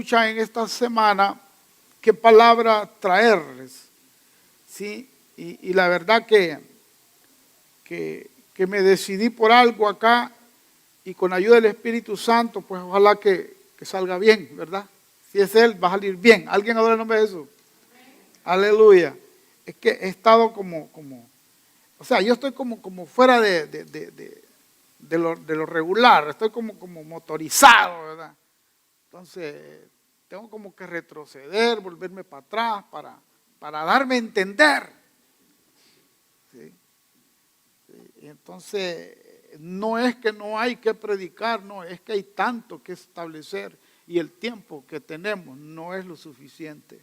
En esta semana qué palabra traerles, ¿sí? Y la verdad que me decidí por algo acá y con ayuda del Espíritu Santo, pues ojalá que salga bien, ¿verdad? Si es Él, va a salir bien. ¿Alguien adora el nombre de Jesús? Aleluya. Es que he estado o sea, yo estoy como fuera de lo regular, estoy como motorizado, ¿verdad? Entonces, tengo como que retroceder, volverme para atrás para darme a entender. ¿Sí? Y entonces, no es que no hay que predicar, no, es que hay tanto que establecer y el tiempo que tenemos no es lo suficiente.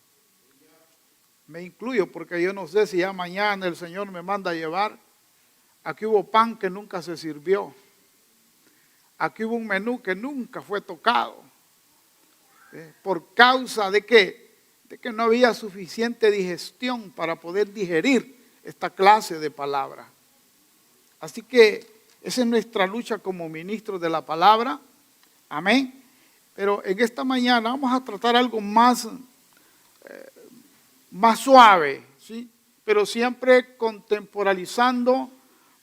Me incluyo porque yo no sé si ya mañana el Señor me manda a llevar. Aquí hubo pan que nunca se sirvió. Aquí hubo un menú que nunca fue tocado. ¿Por causa de qué? De que no había suficiente digestión para poder digerir esta clase de palabra. Así que esa es nuestra lucha como ministros de la palabra. Amén. Pero en esta mañana vamos a tratar algo más suave, ¿sí? Pero siempre contemporizando,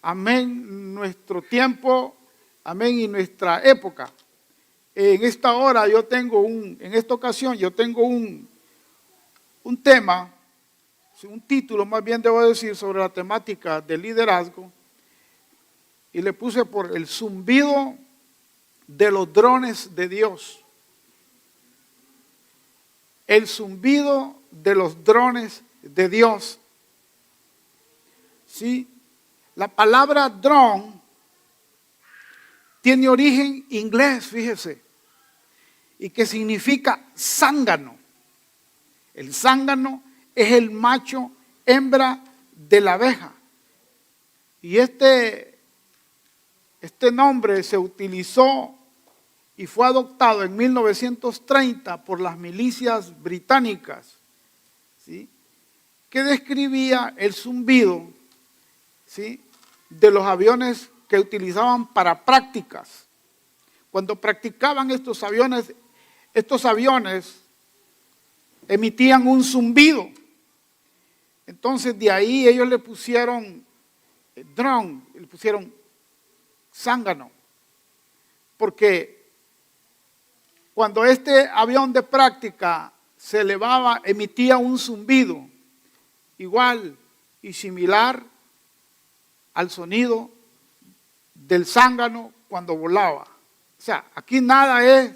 amén, nuestro tiempo, amén, y nuestra época. En esta hora en esta ocasión yo tengo un tema, un título más bien debo decir, sobre la temática del liderazgo, y le puse por el zumbido de los drones de Dios. El zumbido de los drones de Dios. ¿Sí? La palabra drone tiene origen inglés, fíjese, y que significa zángano. El zángano es el macho hembra de la abeja. Y este nombre se utilizó y fue adoptado en 1930 por las milicias británicas, ¿sí? Que describía el zumbido, ¿sí?, de los aviones que utilizaban para prácticas. Cuando practicaban estos aviones emitían un zumbido. Entonces de ahí ellos le pusieron drone, le pusieron zángano, porque cuando este avión de práctica se elevaba, emitía un zumbido igual y similar al sonido del zángano cuando volaba. O sea, aquí nada es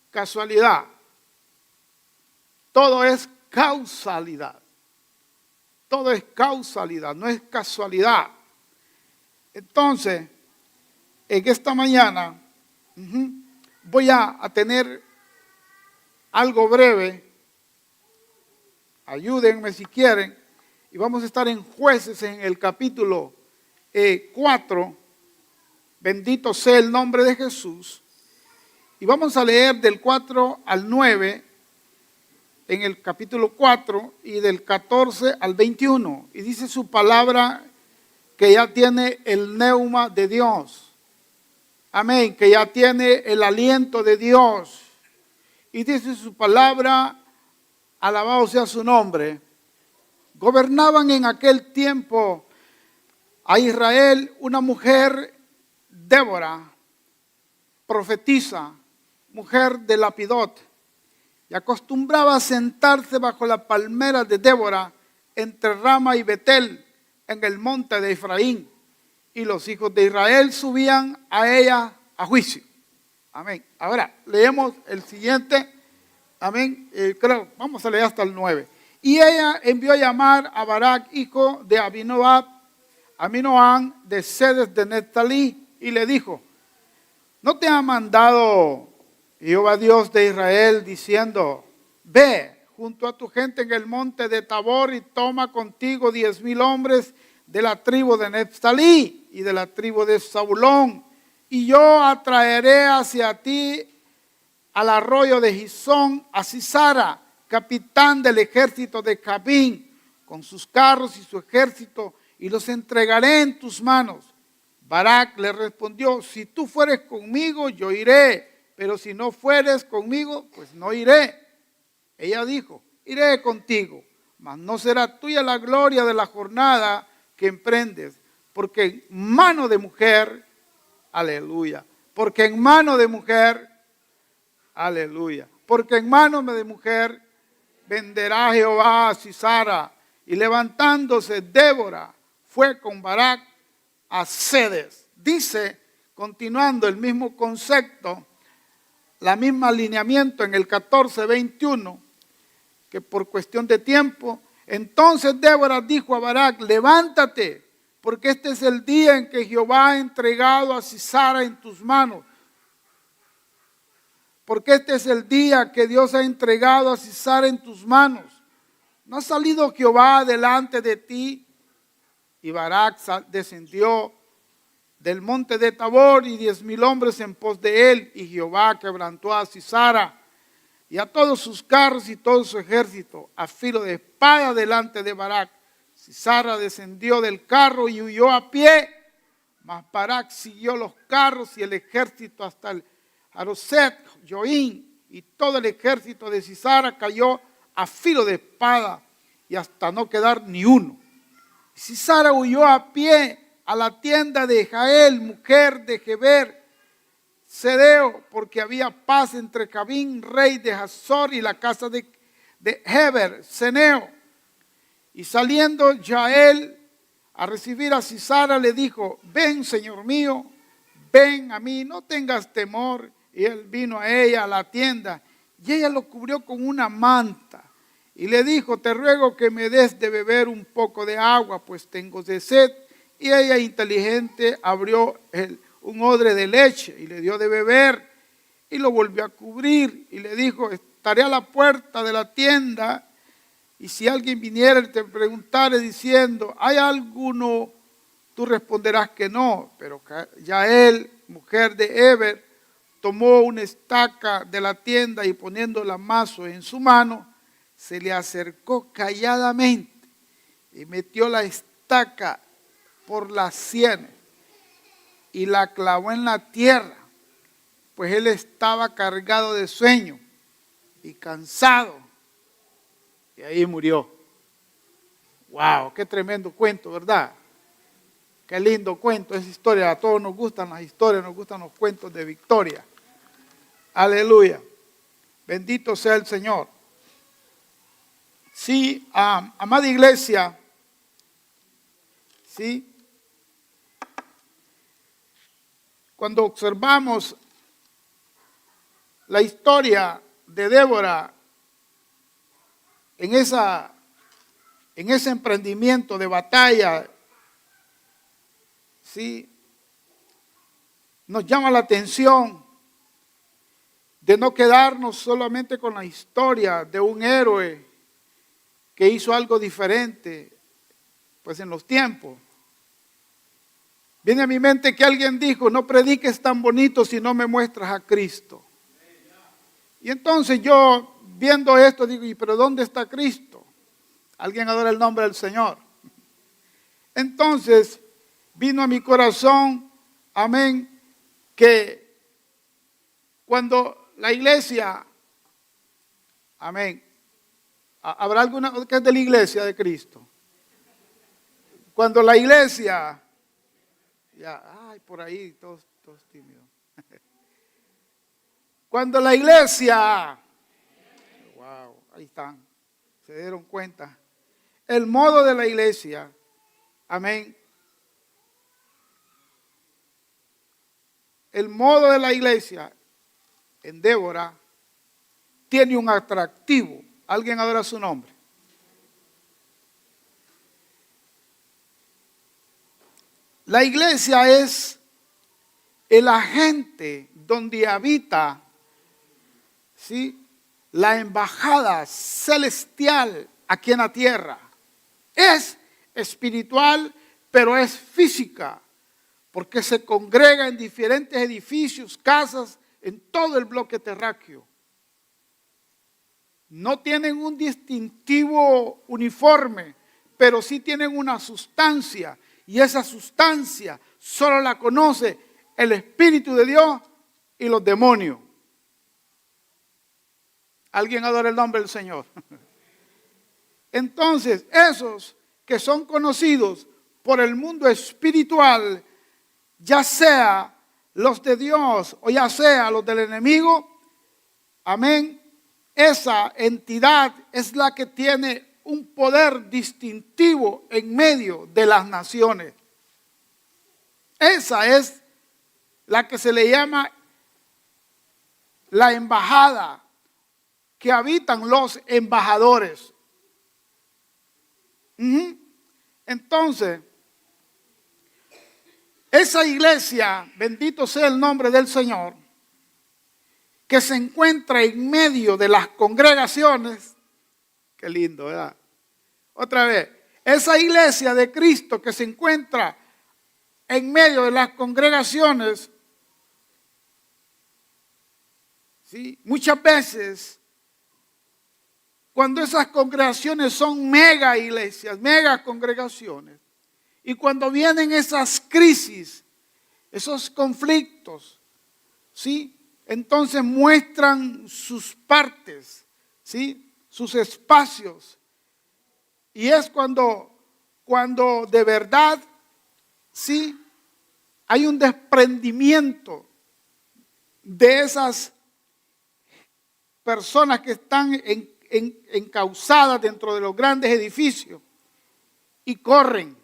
casualidad, todo es causalidad. Todo es causalidad, no es casualidad. Entonces, en esta mañana voy a tener algo breve, ayúdenme si quieren, y vamos a estar en Jueces en el capítulo 4, bendito sea el nombre de Jesús, y vamos a leer del 4 al 9, en el capítulo 4, y del 14 al 21, y dice su palabra que ya tiene el neuma de Dios, amén, que ya tiene el aliento de Dios, y dice su palabra, alabado sea su nombre. Gobernaban en aquel tiempo a Israel una mujer, Débora, profetisa, mujer de Lapidot, y acostumbraba a sentarse bajo la palmera de Débora entre Rama y Betel en el monte de Efraín, y los hijos de Israel subían a ella a juicio. Amén. Ahora leemos el siguiente. Amén. Vamos a leer hasta el 9. Y ella envió a llamar a Barak, hijo de Abinoam, de Sedes de Neftalí, y le dijo: ¿no te ha mandado Jehová Dios de Israel diciendo: ve junto a tu gente en el monte de Tabor y toma contigo 10,000 hombres de la tribu de Neftalí y de la tribu de Zabulón, y yo atraeré hacia ti al arroyo de Gisón a Sisara, capitán del ejército de Jabín, con sus carros y su ejército, y los entregaré en tus manos? Barak le respondió: si tú fueres conmigo, yo iré, pero si no fueres conmigo, pues no iré. Ella dijo, iré contigo, mas no será tuya la gloria de la jornada que emprendes, porque en mano de mujer, aleluya, porque en mano de mujer, aleluya, porque en mano de mujer venderá Jehová a Sisara. Y levantándose Débora fue con Barak a Cedes. Dice, continuando el mismo concepto, la misma alineamiento en el 14:21, que por cuestión de tiempo, entonces Débora dijo a Barak, levántate, porque este es el día en que Jehová ha entregado a Sisara en tus manos. Porque este es el día que Dios ha entregado a Sisara en tus manos. ¿No ha salido Jehová delante de ti? Y Barak descendió del monte de Tabor y 10,000 hombres en pos de él. Y Jehová quebrantó a Sisara y a todos sus carros y todo su ejército a filo de espada delante de Barak. Sisara descendió del carro y huyó a pie, mas Barak siguió los carros y el ejército hasta el Haroset Joín, y todo el ejército de Sisara cayó a filo de espada y hasta no quedar ni uno. Sisara huyó a pie a la tienda de Jael, mujer de Geber, Cedeo, porque había paz entre Cabín, rey de Hazor, y la casa de Heber, Ceneo. Y saliendo Jael a recibir a Sisara, le dijo, ven, señor mío, ven a mí, no tengas temor. Y él vino a ella a la tienda, y ella lo cubrió con una manta. Y le dijo, te ruego que me des de beber un poco de agua, pues tengo de sed. Y ella, inteligente, abrió un odre de leche y le dio de beber. Y lo volvió a cubrir y le dijo, estaré a la puerta de la tienda. Y si alguien viniera y te preguntare diciendo, ¿hay alguno? Tú responderás que no. Pero Jael, mujer de Heber, tomó una estaca de la tienda y poniendo el amazo en su mano, se le acercó calladamente y metió la estaca por las sienes y la clavó en la tierra, pues él estaba cargado de sueño y cansado, y ahí murió. ¡Wow! ¡Qué tremendo cuento!, ¿verdad? Qué lindo cuento, esa historia. A todos nos gustan las historias, nos gustan los cuentos de victoria. Aleluya. Bendito sea el Señor. Sí, amada iglesia, sí, cuando observamos la historia de Débora en ese emprendimiento de batalla, sí, nos llama la atención de no quedarnos solamente con la historia de un héroe que hizo algo diferente, pues en los tiempos. Viene a mi mente que alguien dijo, no prediques tan bonito si no me muestras a Cristo. Y entonces yo, viendo esto, digo, ¿y pero dónde está Cristo? Alguien adora el nombre del Señor. Entonces, vino a mi corazón, amén, que cuando la iglesia, amén, ¿habrá alguna que es de la iglesia de Cristo? Cuando la iglesia, ya, ay, por ahí, todos tímidos. Cuando la iglesia, wow, ahí están, se dieron cuenta. El modo de la iglesia, amén. El modo de la iglesia en Débora tiene un atractivo. ¿Alguien adora su nombre? La iglesia es el agente donde habita, ¿sí?, la embajada celestial aquí en la tierra. Es espiritual, pero es física, porque se congrega en diferentes edificios, casas, en todo el bloque terráqueo. No tienen un distintivo uniforme, pero sí tienen una sustancia, y esa sustancia solo la conoce el Espíritu de Dios y los demonios. Alguien adora el nombre del Señor. Entonces, esos que son conocidos por el mundo espiritual, ya sea los de Dios o ya sea los del enemigo, amén, esa entidad es la que tiene un poder distintivo en medio de las naciones. Esa es la que se le llama la embajada, que habitan los embajadores. Entonces, esa iglesia, bendito sea el nombre del Señor, que se encuentra en medio de las congregaciones, qué lindo, ¿verdad? Otra vez, esa iglesia de Cristo que se encuentra en medio de las congregaciones, ¿sí? Muchas veces, cuando esas congregaciones son mega iglesias, mega congregaciones, y cuando vienen esas crisis, esos conflictos, ¿sí? Entonces muestran sus partes, ¿sí? Sus espacios. Y es cuando de verdad, ¿sí? Hay un desprendimiento de esas personas que están encausadas dentro de los grandes edificios y corren,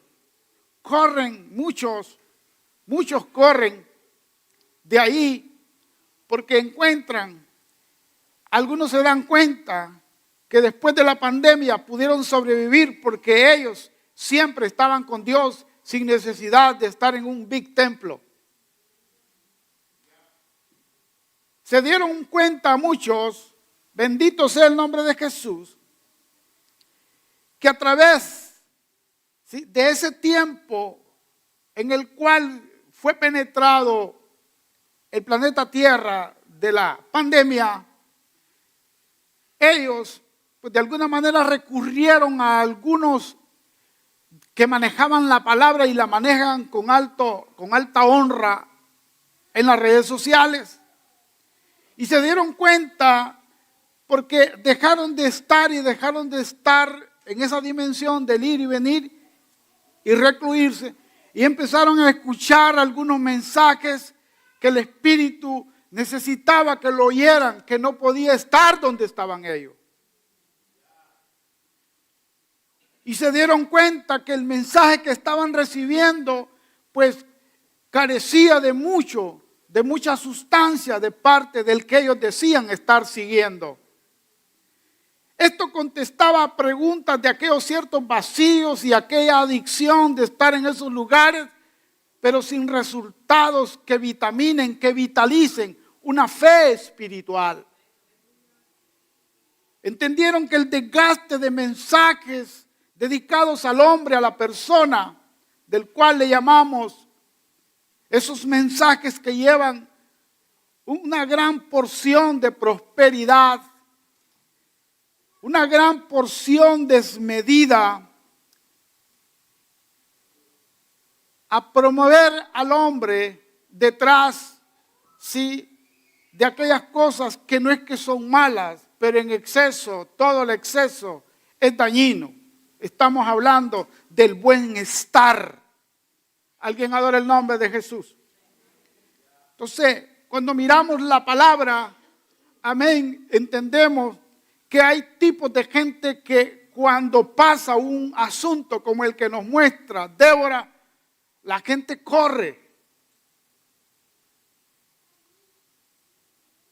muchos corren de ahí porque encuentran, algunos se dan cuenta que después de la pandemia pudieron sobrevivir porque ellos siempre estaban con Dios sin necesidad de estar en un big templo. Se dieron cuenta muchos, bendito sea el nombre de Jesús, que a través, ¿sí?, de ese tiempo en el cual fue penetrado el planeta Tierra de la pandemia, ellos pues de alguna manera recurrieron a algunos que manejaban la palabra y la manejan con alta honra en las redes sociales. Y se dieron cuenta porque dejaron de estar en esa dimensión del ir y venir y recluirse. Y empezaron a escuchar algunos mensajes que el Espíritu necesitaba que lo oyeran, que no podía estar donde estaban ellos. Y se dieron cuenta que el mensaje que estaban recibiendo, pues carecía de mucha sustancia de parte del que ellos decían estar siguiendo. Esto contestaba a preguntas de aquellos ciertos vacíos y aquella adicción de estar en esos lugares, pero sin resultados que vitaminen, que vitalicen una fe espiritual. Entendieron que el desgaste de mensajes dedicados al hombre, a la persona, del cual le llamamos esos mensajes que llevan una gran porción de prosperidad, una gran porción desmedida, a promover al hombre detrás, sí, de aquellas cosas que no es que son malas, pero en exceso, todo el exceso es dañino. Estamos hablando del buen estar. ¿Alguien adora el nombre de Jesús? Entonces, cuando miramos la palabra, amén, entendemos que hay tipos de gente que cuando pasa un asunto como el que nos muestra Débora, la gente corre.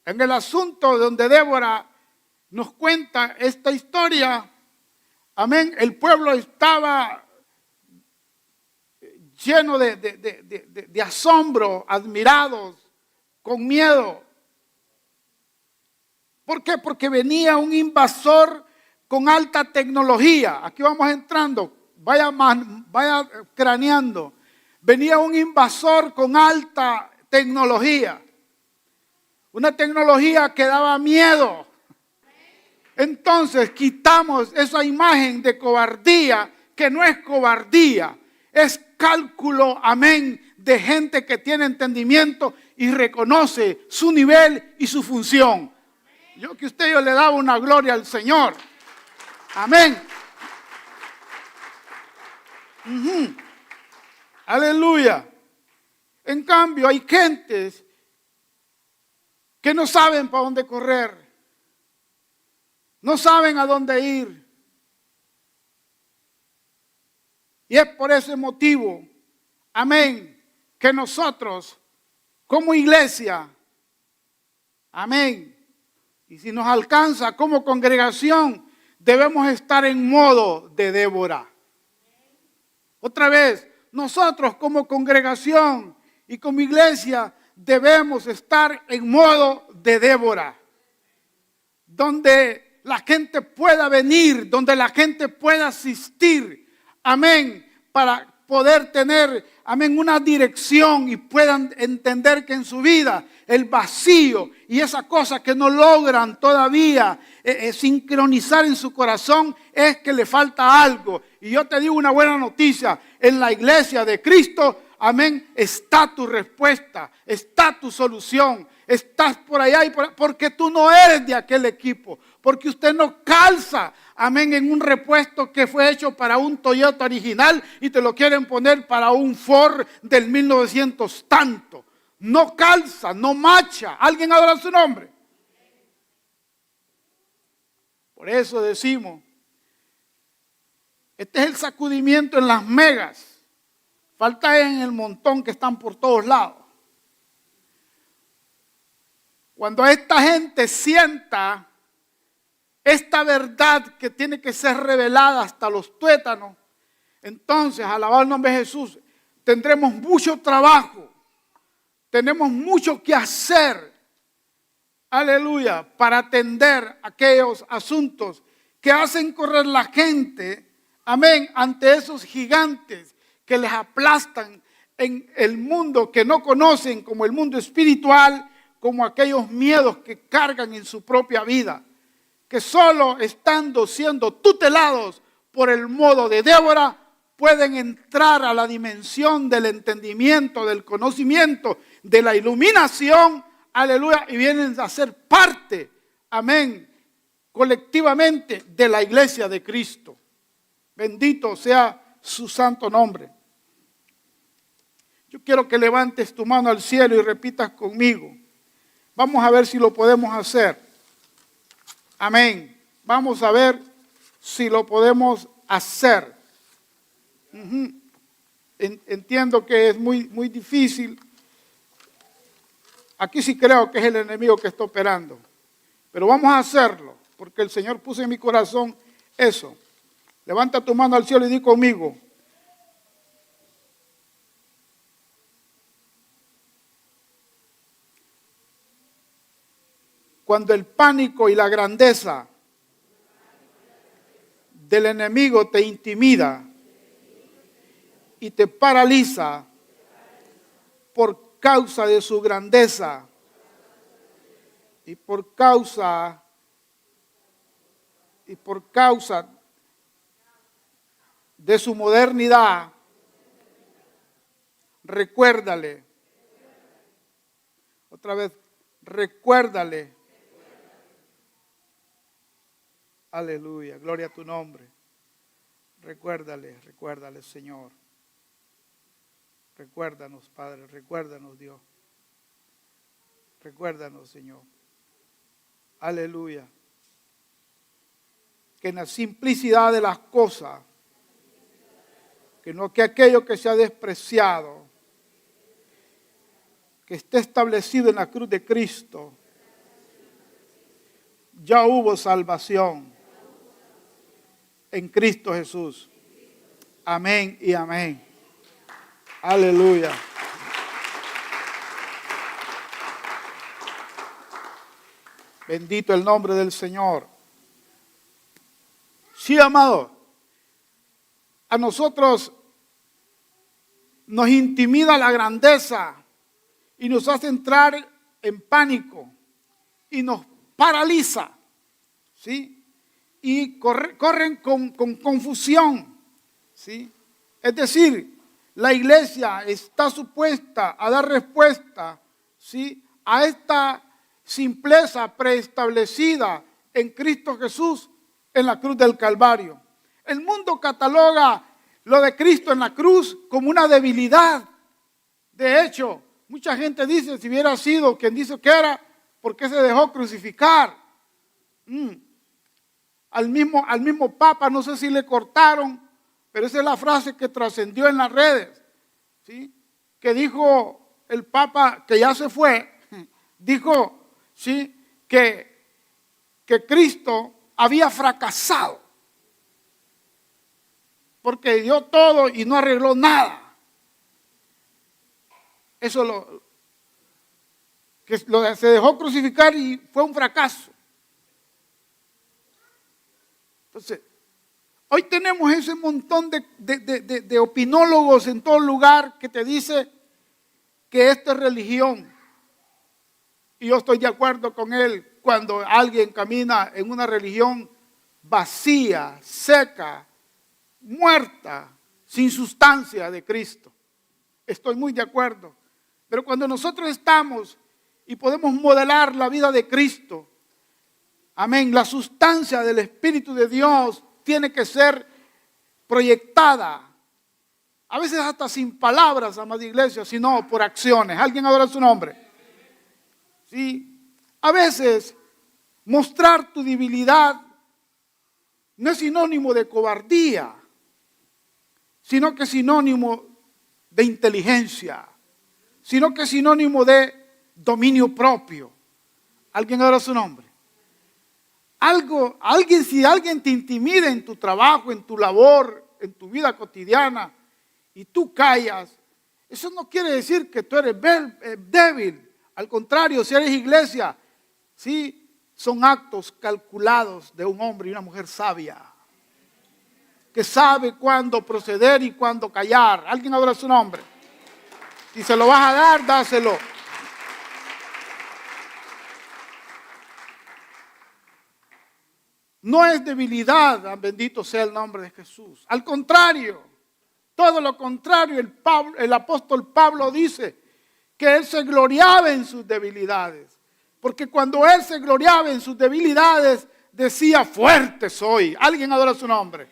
En el asunto donde Débora nos cuenta esta historia, amén, el pueblo estaba lleno de asombro, admirados, con miedo. ¿Por qué? Porque venía un invasor con alta tecnología. Aquí vamos entrando, vaya craneando. Venía un invasor con alta tecnología. Una tecnología que daba miedo. Entonces quitamos esa imagen de cobardía, que no es cobardía, es cálculo, amén, de gente que tiene entendimiento y reconoce su nivel y su función. Yo que yo le daba una gloria al Señor. Amén. Aleluya. En cambio, hay gentes que no saben para dónde correr. No saben a dónde ir. Y es por ese motivo, amén, que nosotros como iglesia, amén, y si nos alcanza como congregación, debemos estar en modo de Débora. Otra vez, nosotros como congregación y como iglesia debemos estar en modo de Débora, donde la gente pueda venir, donde la gente pueda asistir, amén, para poder tener, amén, una dirección y puedan entender que en su vida el vacío y esa cosa que no logran todavía sincronizar en su corazón es que le falta algo. Y yo te digo una buena noticia, en la iglesia de Cristo, amén, está tu respuesta, está tu solución. Estás por allá y porque tú no eres de aquel equipo, porque usted no calza, amén, en un repuesto que fue hecho para un Toyota original y te lo quieren poner para un Ford del 1900 tanto. No calza, no macha. ¿Alguien adora su nombre? Por eso decimos, este es el sacudimiento en las megas. Falta en el montón que están por todos lados. Cuando esta gente sienta esta verdad que tiene que ser revelada hasta los tuétanos, entonces, alabado el nombre de Jesús, tendremos mucho trabajo, tenemos mucho que hacer, aleluya, para atender aquellos asuntos que hacen correr la gente, amén, ante esos gigantes que les aplastan en el mundo que no conocen, como el mundo espiritual, como aquellos miedos que cargan en su propia vida, que solo estando siendo tutelados por el modo de Débora, pueden entrar a la dimensión del entendimiento, del conocimiento, de la iluminación, aleluya, y vienen a ser parte, amén, colectivamente de la iglesia de Cristo. Bendito sea su santo nombre. Yo quiero que levantes tu mano al cielo y repitas conmigo. Vamos a ver si lo podemos hacer. Amén. Vamos a ver si lo podemos hacer. Entiendo que es muy difícil. Aquí sí creo que es el enemigo que está operando. Pero vamos a hacerlo, porque el Señor puso en mi corazón eso. Levanta tu mano al cielo y di conmigo. Cuando el pánico y la grandeza del enemigo te intimida y te paraliza por causa de su grandeza y por causa de su modernidad, recuérdale. Otra vez, recuérdale. Aleluya, gloria a tu nombre. Recuérdale, Señor. Recuérdanos, Padre, recuérdanos, Dios. Recuérdanos, Señor. Aleluya. Que en la simplicidad de las cosas, que no que aquello que se ha despreciado, que esté establecido en la cruz de Cristo, ya hubo salvación en Cristo Jesús. Amén y amén. Aleluya. Bendito el nombre del Señor. Sí, amado. A nosotros nos intimida la grandeza y nos hace entrar en pánico y nos paraliza, ¿sí? Y corren con confusión, ¿sí? Es decir, la iglesia está supuesta a dar respuesta, ¿sí?, a esta simpleza preestablecida en Cristo Jesús en la cruz del Calvario. El mundo cataloga lo de Cristo en la cruz como una debilidad. De hecho, mucha gente dice, si hubiera sido quien dice que era, ¿por qué se dejó crucificar? Al mismo Papa, no sé si le cortaron, pero esa es la frase que trascendió en las redes, ¿sí? Que dijo el Papa, que ya se fue, dijo, ¿sí?, que Cristo había fracasado porque dio todo y no arregló nada. Eso se dejó crucificar y fue un fracaso. Entonces, hoy tenemos ese montón de opinólogos en todo lugar que te dice que esta es religión. Y yo estoy de acuerdo con él cuando alguien camina en una religión vacía, seca, muerta, sin sustancia de Cristo. Estoy muy de acuerdo. Pero cuando nosotros estamos y podemos modelar la vida de Cristo, amén, la sustancia del Espíritu de Dios tiene que ser proyectada. A veces hasta sin palabras, amada iglesia, sino por acciones. ¿Alguien adora su nombre? Sí. A veces mostrar tu debilidad no es sinónimo de cobardía, sino que es sinónimo de inteligencia, sino que es sinónimo de dominio propio. ¿Alguien adora su nombre? Si alguien te intimida en tu trabajo, en tu labor, en tu vida cotidiana, y tú callas, eso no quiere decir que tú eres débil. Al contrario, si eres iglesia, sí, son actos calculados de un hombre y una mujer sabia, que sabe cuándo proceder y cuándo callar. ¿Alguien adora su nombre? Si se lo vas a dar, dáselo. No es debilidad, bendito sea el nombre de Jesús. Al contrario, todo lo contrario, el apóstol Pablo dice que él se gloriaba en sus debilidades. Porque cuando él se gloriaba en sus debilidades, decía, fuerte soy. ¿Alguien adora su nombre?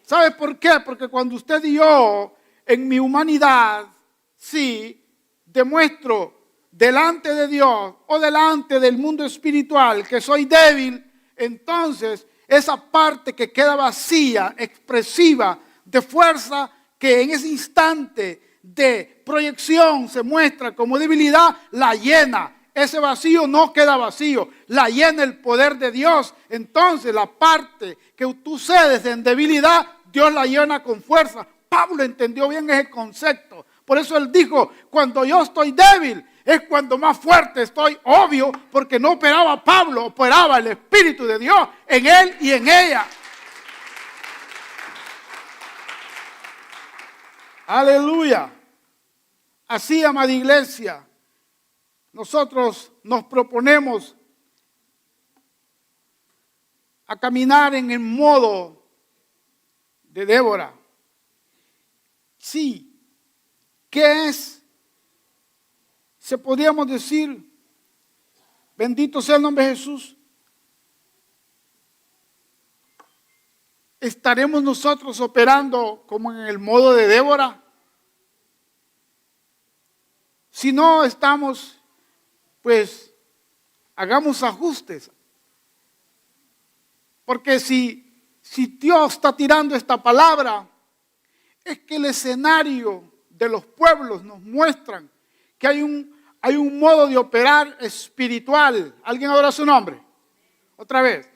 ¿Sabe por qué? Porque cuando usted y yo, en mi humanidad, sí, demuestro delante de Dios o delante del mundo espiritual que soy débil, entonces esa parte que queda vacía, expresiva, de fuerza, que en ese instante de proyección se muestra como debilidad, la llena. Ese vacío no queda vacío, la llena el poder de Dios. Entonces la parte que tú cedes en debilidad, Dios la llena con fuerza. Pablo entendió bien ese concepto. Por eso él dijo, cuando yo estoy débil, es cuando más fuerte estoy. Obvio, porque no operaba Pablo, operaba el Espíritu de Dios en él y en ella. Aleluya. Así, amada iglesia, nosotros nos proponemos a caminar en el modo de Débora. Sí, ¿qué es? Se podríamos decir, bendito sea el nombre de Jesús. ¿Estaremos nosotros operando como en el modo de Débora? Si no estamos, pues hagamos ajustes. Porque si Dios está tirando esta palabra, es que el escenario de los pueblos nos muestran que hay un modo de operar espiritual. ¿Alguien adora su nombre? Otra vez.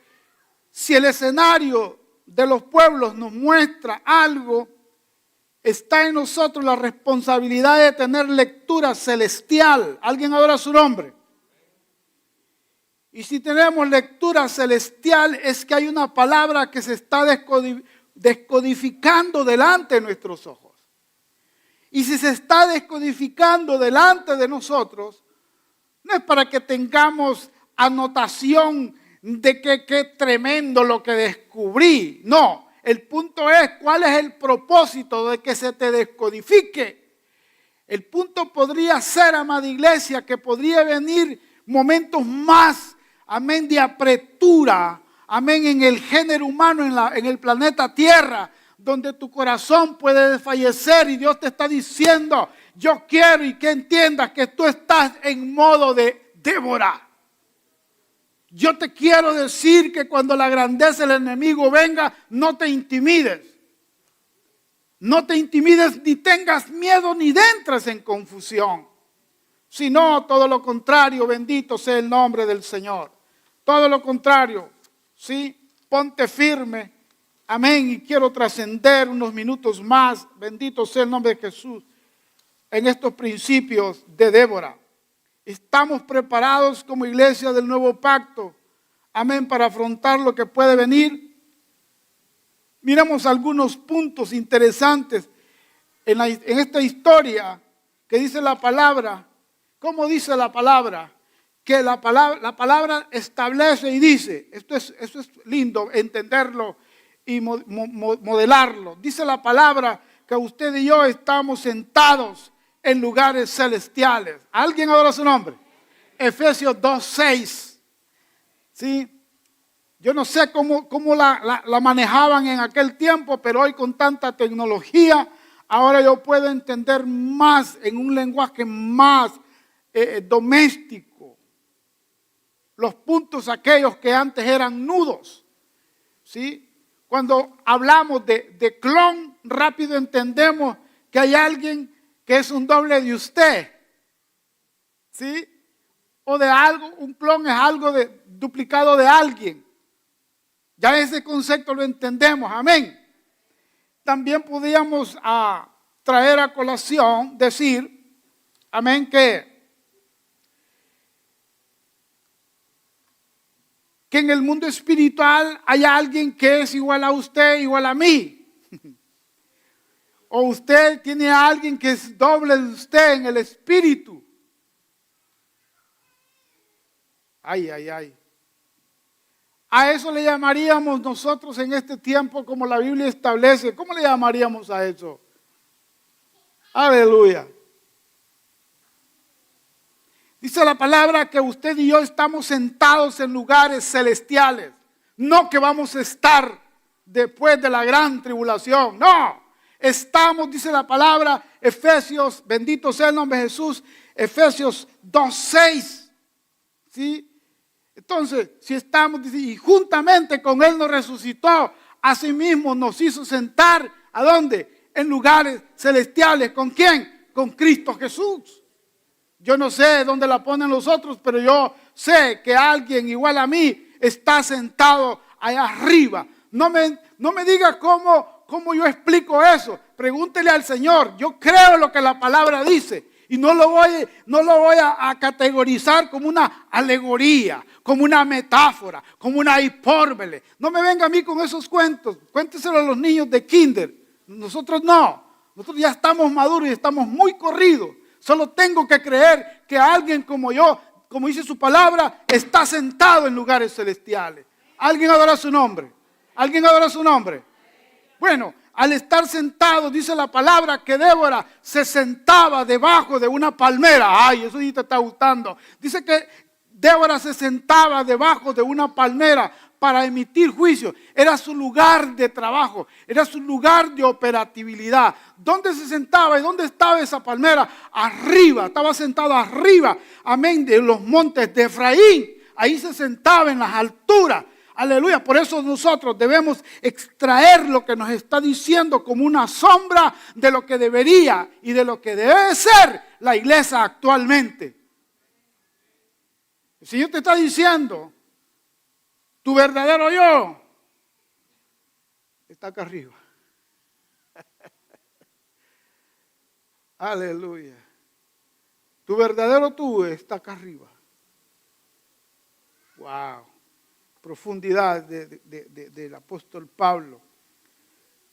Si el escenario de los pueblos nos muestra algo, está en nosotros la responsabilidad de tener lectura celestial. ¿Alguien adora su nombre? Y si tenemos lectura celestial, es que hay una palabra que se está descodificando delante de nuestros ojos. Y si se está descodificando delante de nosotros, no es para que tengamos anotación de que qué tremendo lo que descubrí. No, el punto es cuál es el propósito de que se te descodifique. El punto podría ser, amada iglesia, que podría venir momentos más, amén, de apretura, amén, en el género humano, en el planeta Tierra, donde tu corazón puede desfallecer y Dios te está diciendo, yo quiero y que entiendas que tú estás en modo de Débora. Yo te quiero decir que cuando la grandeza del enemigo venga, no te intimides. No te intimides ni tengas miedo ni entres en confusión. Sino todo lo contrario, bendito sea el nombre del Señor. Todo lo contrario, ¿sí? Ponte firme. Amén. Y quiero trascender unos minutos más. Bendito sea el nombre de Jesús. En estos principios de Débora. Estamos preparados como iglesia del nuevo pacto. Amén. Para afrontar lo que puede venir. Miramos algunos puntos interesantes en esta historia que dice la palabra. ¿Cómo dice la palabra? Que la palabra establece y dice. Eso es lindo entenderlo y modelarlo. Dice la palabra que usted y yo estamos sentados en lugares celestiales. ¿Alguien adora su nombre? Efesios 2:6. ¿Sí? Yo no sé cómo la manejaban en aquel tiempo, pero hoy con tanta tecnología, ahora yo puedo entender más en un lenguaje más doméstico. Los puntos aquellos que antes eran nudos. ¿Sí? Cuando hablamos de clon, rápido entendemos que hay alguien que es un doble de usted. ¿Sí? O de algo, un clon es algo duplicado de alguien. Ya ese concepto lo entendemos, amén. También podíamos traer a colación, decir, amén, que en el mundo espiritual hay alguien que es igual a usted, igual a mí. O usted tiene a alguien que es doble de usted en el espíritu. Ay, ay, ay. A eso le llamaríamos nosotros en este tiempo, como la Biblia establece. ¿Cómo le llamaríamos a eso? Aleluya. Dice la palabra que usted y yo estamos sentados en lugares celestiales. No que vamos a estar después de la gran tribulación. No. Estamos, dice la palabra, Efesios, bendito sea el nombre de Jesús, Efesios 2:6. ¿Sí? Entonces, si estamos, y juntamente con Él nos resucitó, asimismo nos hizo sentar, ¿a dónde? En lugares celestiales. ¿Con quién? Con Cristo Jesús. Yo no sé dónde la ponen los otros, pero yo sé que alguien igual a mí está sentado allá arriba. No me diga cómo yo explico eso. Pregúntele al Señor. Yo creo lo que la palabra dice. Y no lo voy a categorizar como una alegoría, como una metáfora, como una hipérbole. No me venga a mí con esos cuentos. Cuénteselo a los niños de kinder. Nosotros no. Nosotros ya estamos maduros y estamos muy corridos. Solo tengo que creer que alguien como yo, como dice su palabra, está sentado en lugares celestiales. ¿Alguien adora su nombre? ¿Alguien adora su nombre? Bueno, al estar sentado, dice la palabra que Débora se sentaba debajo de una palmera. Ay, eso sí te está gustando. Dice que Débora se sentaba debajo de una palmera para emitir juicio. Era su lugar de trabajo, era su lugar de operatividad. ¿Dónde se sentaba y dónde estaba esa palmera? Arriba, estaba sentada arriba, amén, de los montes de Efraín. Ahí se sentaba en las alturas. Aleluya, por eso nosotros debemos extraer lo que nos está diciendo como una sombra de lo que debería y de lo que debe ser la iglesia actualmente. El Señor te está diciendo, tu verdadero yo está acá arriba. Aleluya. Tu verdadero tú está acá arriba. Wow. Profundidad del apóstol Pablo.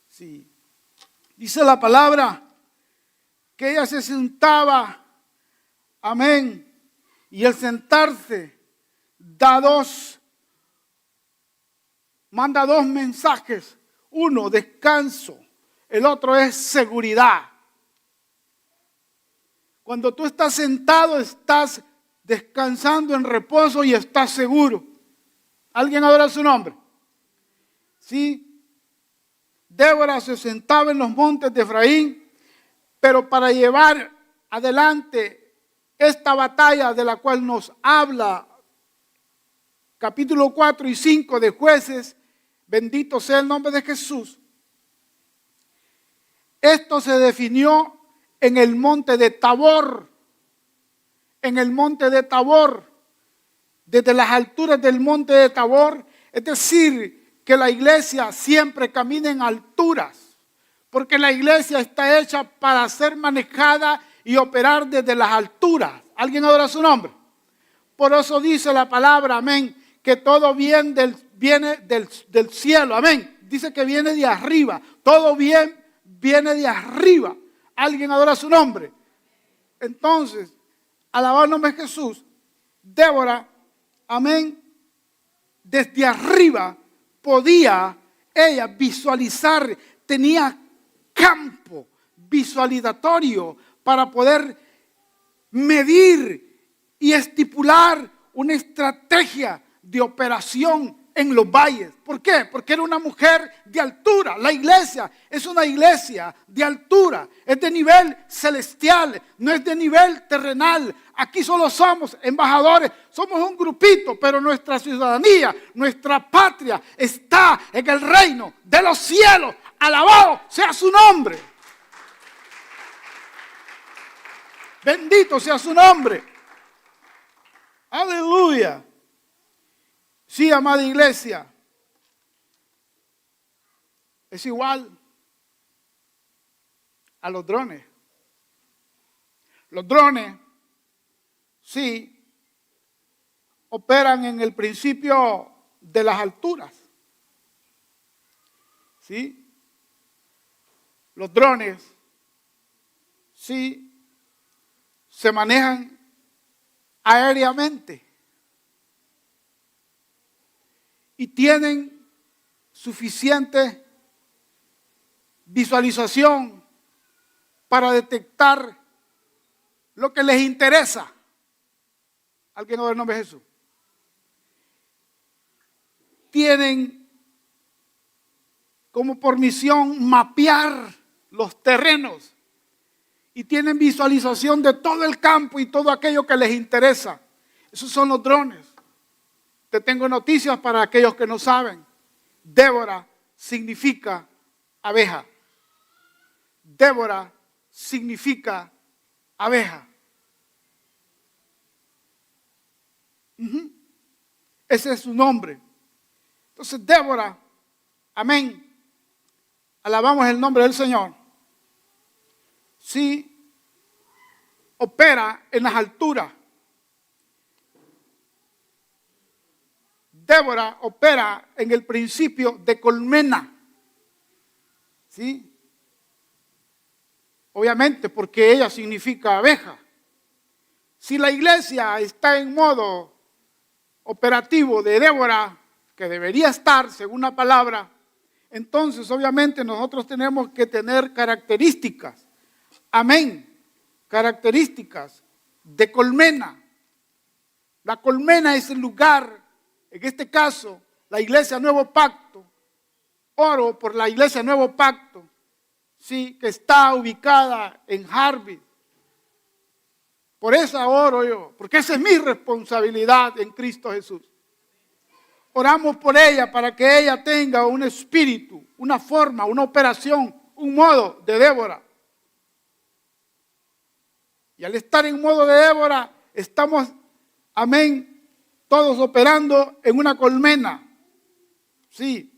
Sí. Dice la palabra que ella se sentaba, amén, y el sentarse manda dos mensajes. Uno, descanso. El otro es seguridad. Cuando tú estás sentado, estás descansando en reposo y está seguro. ¿Alguien adora su nombre? Sí. Débora se sentaba en los montes de Efraín, pero para llevar adelante esta batalla de la cual nos habla capítulo 4 y 5 de Jueces, bendito sea el nombre de Jesús. Esto se definió en el monte de Tabor. En el monte de Tabor, desde las alturas del monte de Tabor, es decir, que la iglesia siempre camina en alturas, porque la iglesia está hecha para ser manejada y operar desde las alturas. ¿Alguien adora su nombre? Por eso dice la palabra, amén, que todo bien viene del cielo, amén. Dice que viene de arriba, todo bien viene de arriba. ¿Alguien adora su nombre? Entonces, alabado el nombre de Jesús, Débora, amén, desde arriba podía ella visualizar, tenía campo visualizatorio para poder medir y estipular una estrategia de operación en los valles. ¿Por qué? Porque era una mujer de altura. La iglesia es una iglesia de altura, es de nivel celestial, no es de nivel terrenal. Aquí solo somos embajadores, somos un grupito, pero nuestra ciudadanía, nuestra patria está en el reino de los cielos. Alabado sea su nombre. Bendito sea su nombre. Aleluya. Sí, amada iglesia, es igual a los drones. Los drones, sí, operan en el principio de las alturas. ¿Sí? Los drones, sí, se manejan aéreamente. Y tienen suficiente visualización para detectar lo que les interesa. ¿Alguien no ve el nombre de Jesús? Tienen como por misión mapear los terrenos y tienen visualización de todo el campo y todo aquello que les interesa. Esos son los drones. Te tengo noticias para aquellos que no saben. Débora significa abeja. Débora significa abeja. Ese es su nombre. Entonces Débora, amén, alabamos el nombre del Señor. Sí, opera en las alturas. Débora opera en el principio de colmena. ¿Sí? Obviamente porque ella significa abeja. Si la iglesia está en modo operativo de Débora, que debería estar según la palabra, entonces obviamente nosotros tenemos que tener características. Amén. Características de colmena. La colmena es el lugar. En este caso, la iglesia Nuevo Pacto, oro por la iglesia Nuevo Pacto, sí, que está ubicada en Harvey. Por esa oro yo, porque esa es mi responsabilidad en Cristo Jesús. Oramos por ella para que ella tenga un espíritu, una forma, una operación, un modo de Débora. Y al estar en modo de Débora, estamos, amén, todos operando en una colmena. Sí.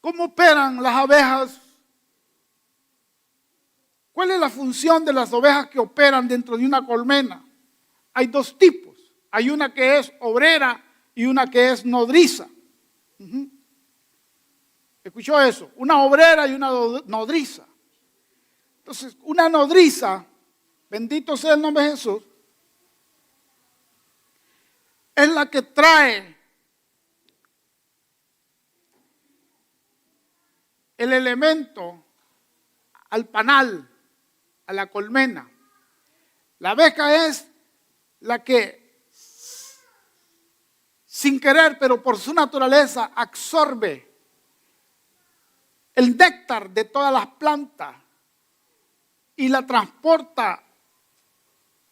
¿Cómo operan las abejas? ¿Cuál es la función de las ovejas que operan dentro de una colmena? Hay dos tipos. Hay una que es obrera y una que es nodriza. ¿Escuchó eso? Una obrera y una nodriza. Entonces, una nodriza, bendito sea el nombre de Jesús, es la que trae el elemento al panal, a la colmena. La abeja es la que sin querer, pero por su naturaleza, absorbe el néctar de todas las plantas y la transporta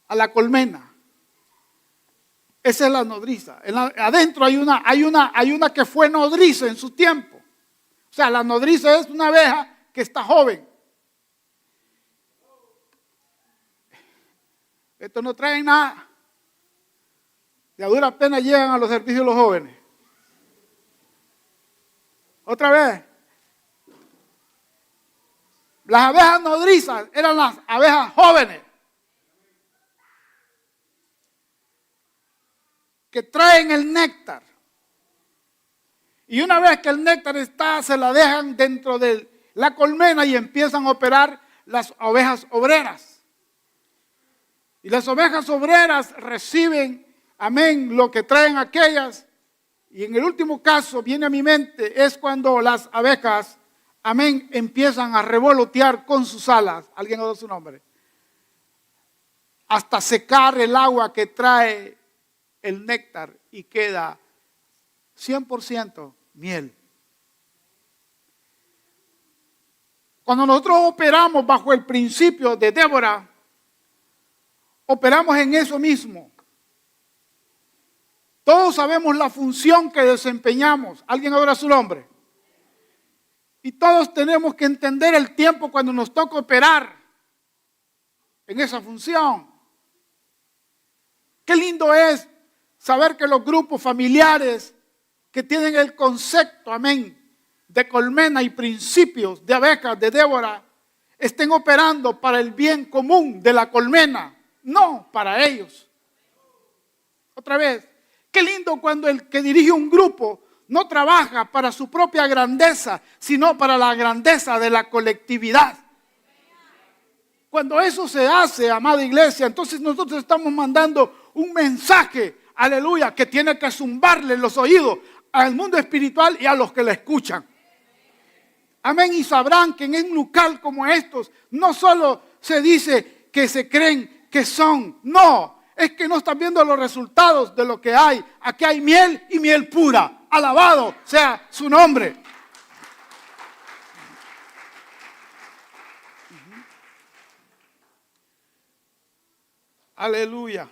a la colmena. Esa es la nodriza. Adentro hay una que fue nodriza en su tiempo. O sea, la nodriza es una abeja que está joven. Esto no trae nada. Y a dura pena llegan a los servicios los jóvenes. Otra vez. Las abejas nodrizas eran las abejas jóvenes que traen el néctar. Y una vez que el néctar está, se la dejan dentro de la colmena y empiezan a operar las ovejas obreras. Y las ovejas obreras reciben, amén, lo que traen aquellas. Y en el último caso, viene a mi mente, es cuando las abejas, amén, empiezan a revolotear con sus alas. ¿Alguien oye su nombre? Hasta secar el agua que trae el néctar y queda 100% miel. Cuando nosotros operamos bajo el principio de Débora, operamos en eso mismo. Todos sabemos la función que desempeñamos. ¿Alguien adora su nombre? Y todos tenemos que entender el tiempo cuando nos toca operar en esa función. Qué lindo es saber que los grupos familiares que tienen el concepto, amén, de colmena y principios de abejas de Débora, estén operando para el bien común de la colmena, no para ellos. Otra vez, qué lindo cuando el que dirige un grupo no trabaja para su propia grandeza, sino para la grandeza de la colectividad. Cuando eso se hace, amada iglesia, entonces nosotros estamos mandando un mensaje, aleluya, que tiene que zumbarle en los oídos al mundo espiritual y a los que le escuchan. Amén, y sabrán que en un local como estos no solo se dice que se creen que son, no, es que no están viendo los resultados de lo que hay. Aquí hay miel y miel pura. Alabado sea su nombre. Aleluya.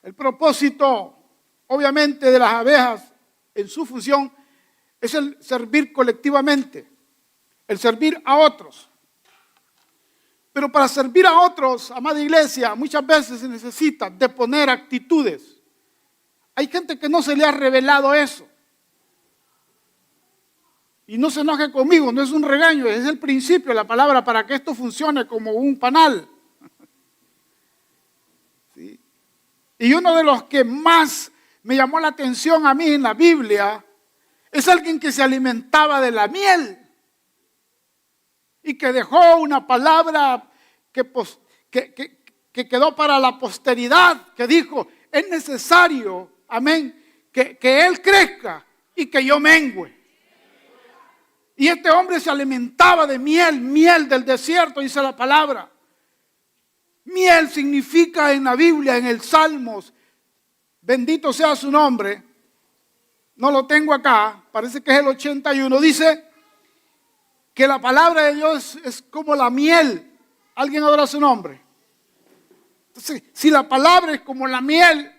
El propósito, obviamente, de las abejas en su función es el servir colectivamente, el servir a otros. Pero para servir a otros, amada iglesia, muchas veces se necesita de poner actitudes. Hay gente que no se le ha revelado eso. Y no se enoje conmigo, no es un regaño, es el principio de la palabra para que esto funcione como un panal. ¿Sí? Y uno de los que más me llamó la atención a mí en la Biblia es alguien que se alimentaba de la miel y que dejó una palabra que quedó para la posteridad, que dijo, es necesario, amén, que él crezca y que yo mengüe. Y este hombre se alimentaba de miel, miel del desierto, dice la palabra. Miel significa en la Biblia, en el Salmos, bendito sea su nombre, no lo tengo acá, parece que es el 81, dice que la palabra de Dios es como la miel. ¿Alguien adora su nombre? Entonces, si la palabra es como la miel,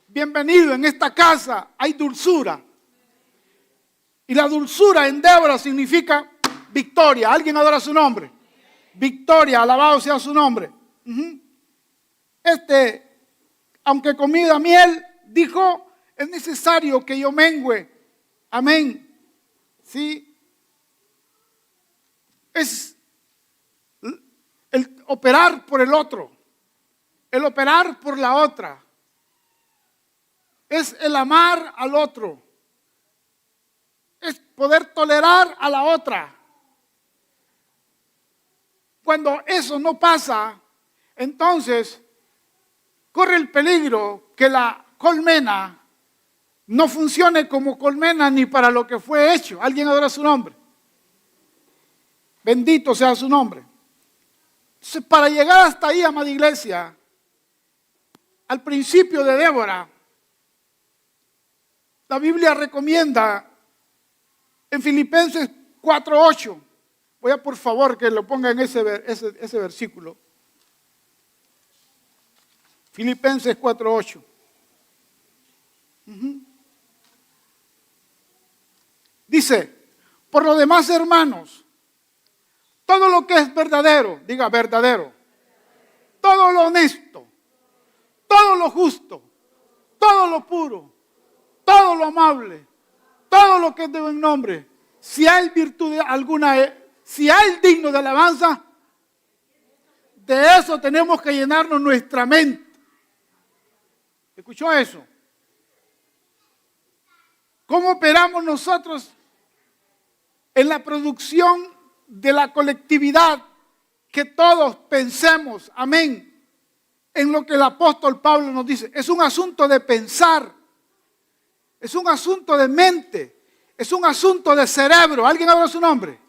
bienvenido, en esta casa hay dulzura. Y la dulzura en Débora significa victoria. ¿Alguien adora su nombre? Victoria, alabado sea su nombre. Aunque comida miel, dijo, es necesario que yo mengüe. Amén. ¿Sí? Es el operar por el otro, el operar por la otra, es el amar al otro, es poder tolerar a la otra. Cuando eso no pasa, entonces corre el peligro que la colmena no funcione como colmena ni para lo que fue hecho. ¿Alguien adora su nombre? Bendito sea su nombre. Entonces, para llegar hasta ahí, amada iglesia, al principio de Débora, la Biblia recomienda en Filipenses 4:8. Voy a por favor que lo ponga en ese versículo. Filipenses 4:8. Dice, por lo demás, hermanos, todo lo que es verdadero, diga verdadero, todo lo honesto, todo lo justo, todo lo puro, todo lo amable, todo lo que es de buen nombre, si hay virtud alguna, si hay digno de alabanza, de eso tenemos que llenarnos nuestra mente. ¿Escuchó eso? ¿Cómo operamos nosotros en la producción de la colectividad? Que todos pensemos, amén, en lo que el apóstol Pablo nos dice. Es un asunto de pensar, es un asunto de mente, es un asunto de cerebro. ¿Alguien habla su nombre?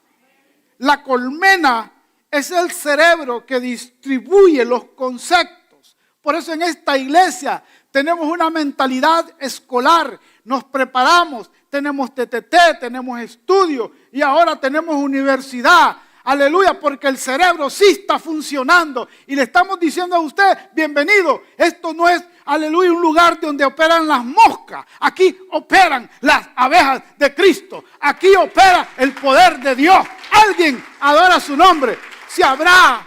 La colmena es el cerebro que distribuye los conceptos. Por eso en esta iglesia tenemos una mentalidad escolar, nos preparamos, tenemos TTT, tenemos estudio y ahora tenemos universidad. Aleluya, porque el cerebro sí está funcionando y le estamos diciendo a usted, bienvenido, esto no es, aleluya, un lugar donde operan las moscas, aquí operan las abejas de Cristo, aquí opera el poder de Dios. Alguien adora su nombre. Si habrá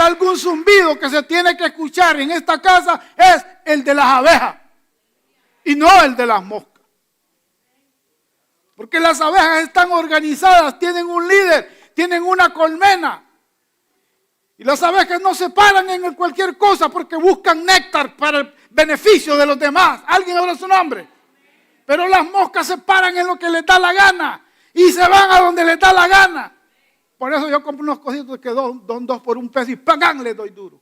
algún zumbido que se tiene que escuchar en esta casa, es el de las abejas y no el de las moscas. Porque las abejas están organizadas, tienen un líder, tienen una colmena. Y las abejas no se paran en cualquier cosa porque buscan néctar para el beneficio de los demás. ¿Alguien habla su nombre? Pero las moscas se paran en lo que les da la gana y se van a donde les da la gana. Por eso yo compro unos cositos que don dos por $1 y ¡pagán! Les doy duro.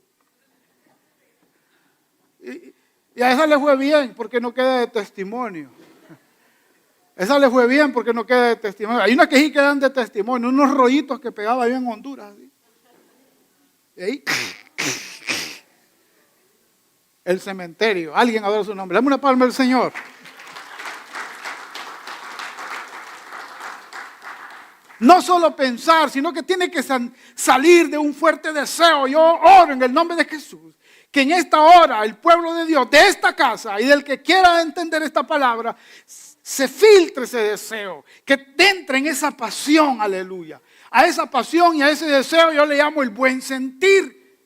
Y a esa le fue bien porque no queda de testimonio. Esa le fue bien porque no queda de testimonio. Hay unas que sí quedan de testimonio, unos rollitos que pegaba ahí en Honduras. ¿Sí? Y ahí, el cementerio. Alguien adora su nombre. Dame una palma al Señor. No solo pensar, sino que tiene que salir de un fuerte deseo. Yo oro en el nombre de Jesús, que en esta hora el pueblo de Dios, de esta casa y del que quiera entender esta palabra, se filtre ese deseo, que entre en esa pasión, aleluya. A esa pasión y a ese deseo yo le llamo el buen sentir.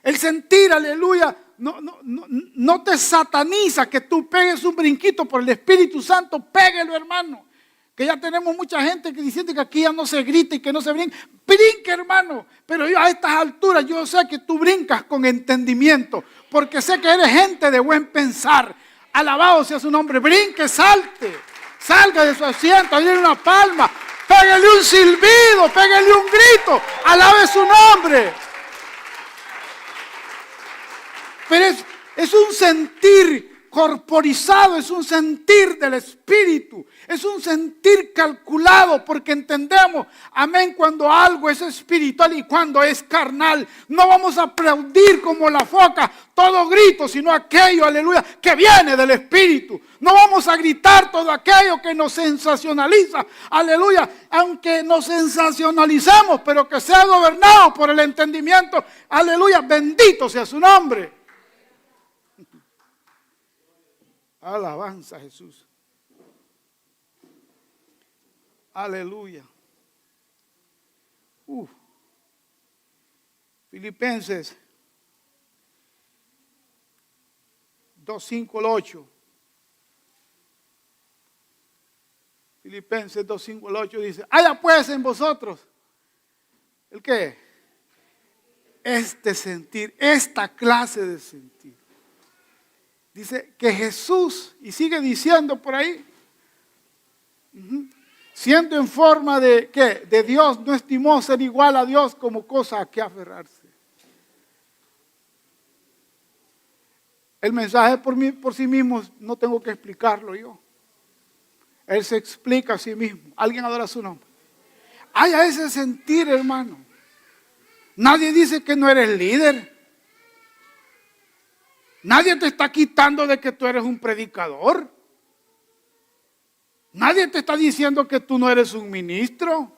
El sentir, aleluya, no te sataniza que tú pegues un brinquito por el Espíritu Santo, péguelo, hermano. Que ya tenemos mucha gente que diciendo que aquí ya no se grita y que no se brinca. Brinca, hermano. Pero yo a estas alturas yo sé que tú brincas con entendimiento, porque sé que eres gente de buen pensar. Alabado sea su nombre. Brinque, salte, salga de su asiento, dale una palma, pégale un silbido, pégale un grito, alabe su nombre. Pero es un sentir corporizado, es un sentir del Espíritu, es un sentir calculado, porque entendemos, amén, cuando algo es espiritual y cuando es carnal. No vamos a aplaudir como la foca todo grito, sino aquello, aleluya, que viene del Espíritu. No vamos a gritar todo aquello que nos sensacionaliza, aleluya, aunque nos sensacionalicemos, pero que sea gobernado por el entendimiento, aleluya, bendito sea su nombre. Alabanza a Jesús. Aleluya. Filipenses 2:5-8. Filipenses 2:5-8 dice: haya pues en vosotros ¿el qué? Este sentir, esta clase de sentir. Dice que Jesús, y sigue diciendo por ahí, siendo en forma de ¿qué? De Dios, no estimó ser igual a Dios como cosa a que aferrarse. El mensaje por sí mismo no tengo que explicarlo yo. Él se explica a sí mismo. Alguien adora su nombre. Haya ese sentir, hermano. Nadie dice que no eres líder. Nadie te está quitando de que tú eres un predicador. Nadie te está diciendo que tú no eres un ministro.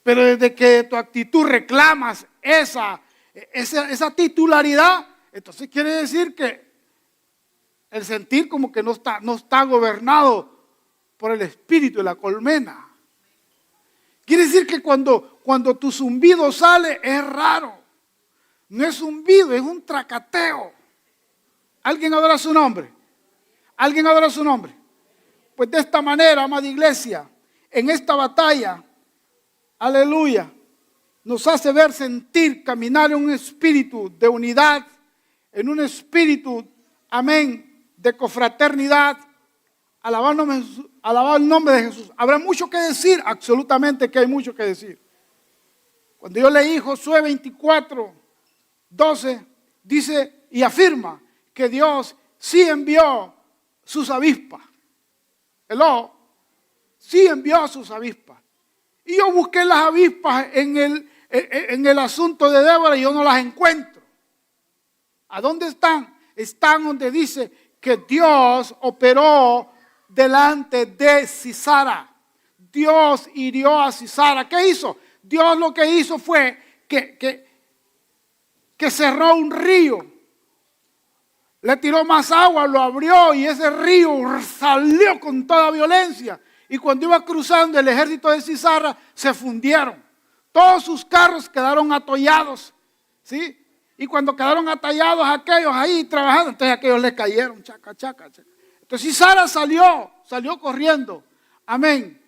Pero desde que tu actitud reclamas esa titularidad, entonces quiere decir que el sentir como que no está gobernado por el espíritu de la colmena. Quiere decir que cuando tu zumbido sale es raro. No es zumbido, es un tracateo. ¿Alguien adora su nombre? ¿Alguien adora su nombre? Pues de esta manera, amada iglesia, en esta batalla, aleluya, nos hace ver, sentir, caminar en un espíritu de unidad, en un espíritu, amén, de confraternidad, alabar el nombre de Jesús. Habrá mucho que decir, absolutamente que hay mucho que decir. Cuando yo leí Josué 24:12, dice y afirma que Dios sí envió sus avispas. Sí envió sus avispas. Y yo busqué las avispas en el asunto de Débora y yo no las encuentro. ¿A dónde están? Están donde dice que Dios operó delante de Sisara. Dios hirió a Sisara. ¿Qué hizo? Dios lo que hizo fue que cerró un río. Le tiró más agua, lo abrió y ese río salió con toda violencia. Y cuando iba cruzando el ejército de Sisara, se fundieron. Todos sus carros quedaron atollados, ¿sí? Y cuando quedaron atallados aquellos ahí trabajando, entonces aquellos les cayeron, chaca. Entonces Sisara salió corriendo. Amén.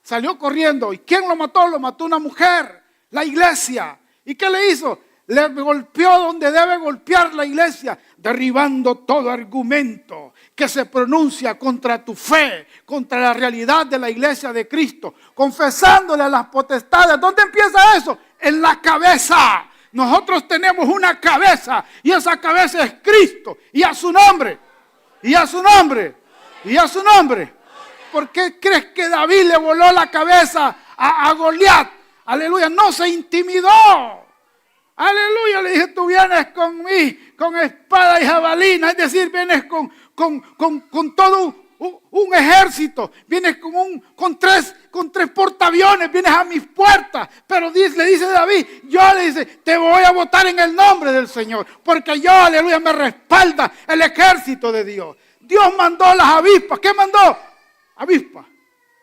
Salió corriendo. ¿Y quién lo mató? Lo mató una mujer, la iglesia. ¿Y qué le hizo? Le golpeó donde debe golpear la iglesia, derribando todo argumento que se pronuncia contra tu fe, contra la realidad de la iglesia de Cristo, confesándole a las potestades. ¿Dónde empieza eso? En la cabeza. Nosotros tenemos una cabeza y esa cabeza es Cristo y a su nombre, y a su nombre, y a su nombre. ¿Por qué crees que David le voló la cabeza a Goliat? Aleluya, no se intimidó. Aleluya, le dije, tú vienes con espada y jabalina, es decir, vienes con todo un ejército, vienes con tres portaaviones, vienes a mis puertas, pero le dice David, te voy a botar en el nombre del Señor, porque yo, aleluya, me respalda el ejército de Dios. Dios mandó las avispas. ¿Qué mandó? Avispas.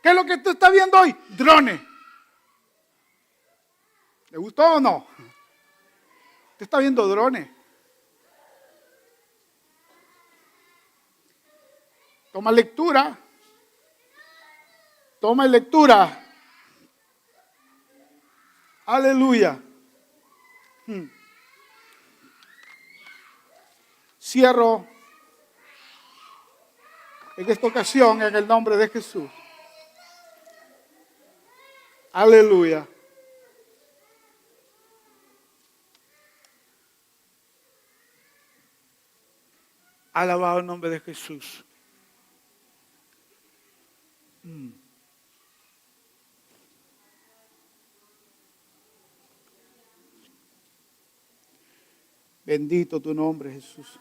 ¿Qué es lo que tú estás viendo hoy? Drones. ¿Le gustó o no? Usted está viendo drones. Toma lectura. Toma lectura. Aleluya. Cierro en esta ocasión en el nombre de Jesús. Aleluya. Alabado el nombre de Jesús. Bendito tu nombre, Jesús.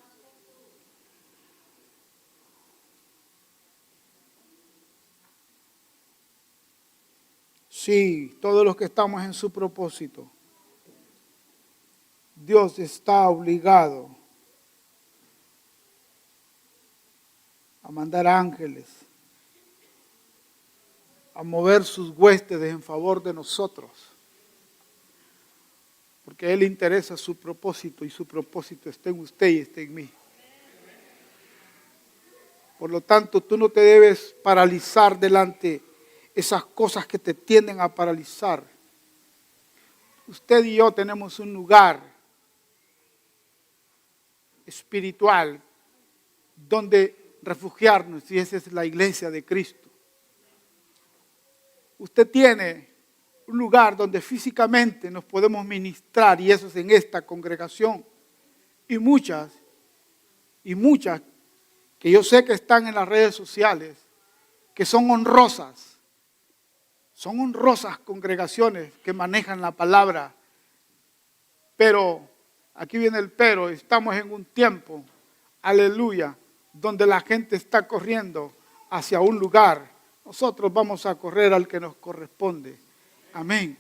Sí, todos los que estamos en su propósito, Dios está obligado a mandar ángeles, a mover sus huestes en favor de nosotros, porque a Él le interesa su propósito y su propósito está en usted y está en mí. Por lo tanto, tú no te debes paralizar delante esas cosas que te tienden a paralizar. Usted y yo tenemos un lugar espiritual donde refugiarnos y esa es la iglesia de Cristo. Usted tiene un lugar donde físicamente nos podemos ministrar y eso es en esta congregación. Y muchas que yo sé que están en las redes sociales, que son honrosas congregaciones que manejan la palabra, pero aquí viene el pero, estamos en un tiempo, aleluya, donde la gente está corriendo hacia un lugar. Nosotros vamos a correr al que nos corresponde. Amén.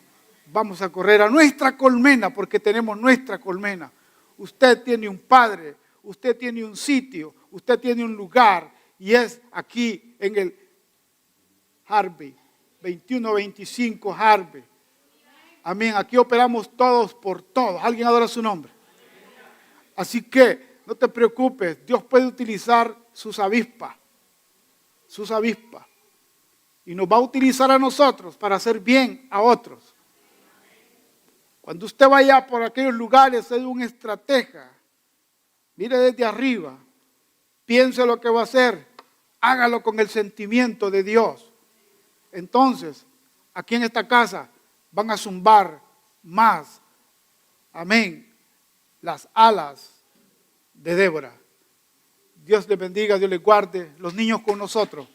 Vamos a correr a nuestra colmena porque tenemos nuestra colmena. Usted tiene un padre, usted tiene un sitio, usted tiene un lugar y es aquí en el Harvey, 2125 Harvey. Amén. Aquí operamos todos por todos. ¿Alguien adora su nombre? Así que no te preocupes. Dios puede utilizar sus avispas. Sus avispas. Y nos va a utilizar a nosotros para hacer bien a otros. Cuando usted vaya por aquellos lugares, es un estratega. Mire desde arriba. Piense lo que va a hacer. Hágalo con el sentimiento de Dios. Entonces, aquí en esta casa van a zumbar más. Amén. Las alas de Débora. Dios les bendiga, Dios les guarde. Los niños con nosotros.